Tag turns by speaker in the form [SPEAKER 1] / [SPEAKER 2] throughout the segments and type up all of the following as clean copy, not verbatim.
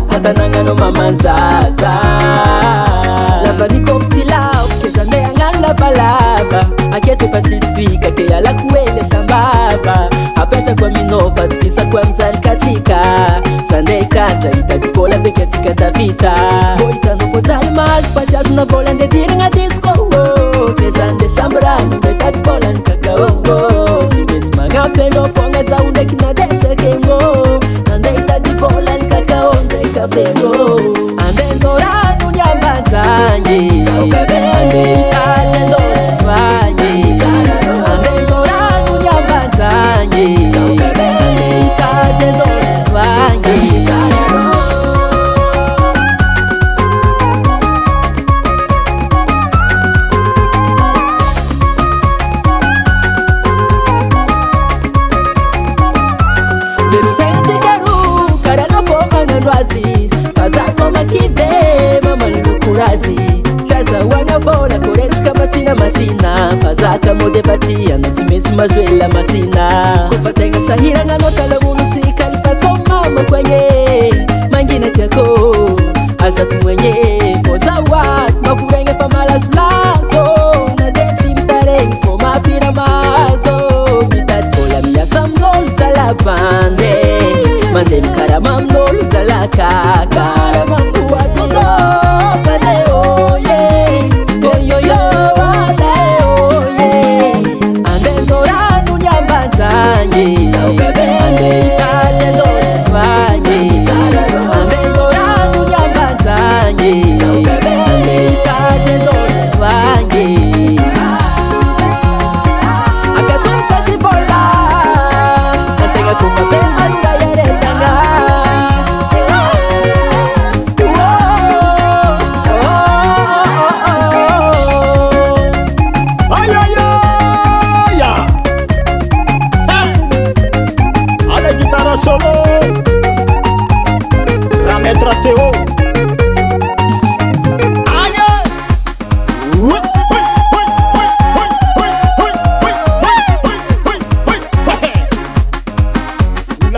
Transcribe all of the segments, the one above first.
[SPEAKER 1] Antanangano mamanzaza Lavaniko fsilao Kezande angan labalaba Aketu patisfika Kea la kuele sambaba Apeta kwa minofa Tukisa kwa mzali katika Sande kanta Itakikola beke tika tavita Boita no fozali mas Pajazu na bola Nde diri nga disco Kezande sambrano Beta kola nkakao Sibesi mga peno Fonga za undeki na desa kengo Vengo, andendora nunyambazanye, andendora vaye, andendora nunyambazanye, andendora vaye. Verutense karu, karano foma nandwazi. Fazako makive mama lukurazi Chaza wana bola koreska masina masina Fazaka modebatia nusimesi mazwela masina Kufatenga sahira na nota la unusi Kalifaso mama kwenye Mangina tiako Azatu mwenye Foza wat Mafurenge famala zulazo Na desi mtareng Fo mafira mazo Mitat fola miya samnol salabande Mande mkara mamnol salakaka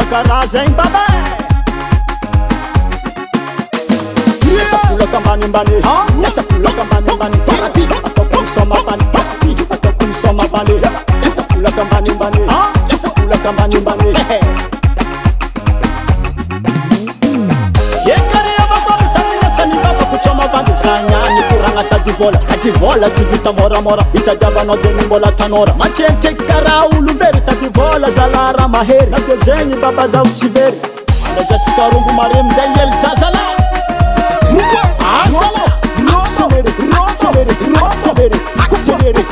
[SPEAKER 2] Karazem baba Essa fula kambani mbani Essa fula kambani mbani Parati Atokun soma bani Parati Atokun soma bani Essa fula kambani mbani Essa fula kambani mbani Yekare ya baba Tanya sani baba kuchoma bani Zanya ni kuranga tadivola Tadivola zivita mora mora Itajaba no deni mbola tanora Machente kara uluveri Tadivola zalara maheri Na desenyi baba za uchiveri Anazatika karungu marem zayel chasala Asala Akselere Akselere Akselere Akselere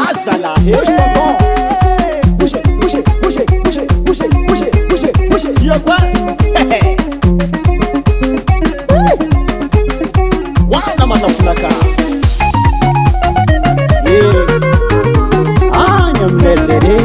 [SPEAKER 2] Asala Bouge, bouge, bouge, bouge, bouge, bouge, bouge, bouge Vieux quoi Wana manafulaka Anya mnezere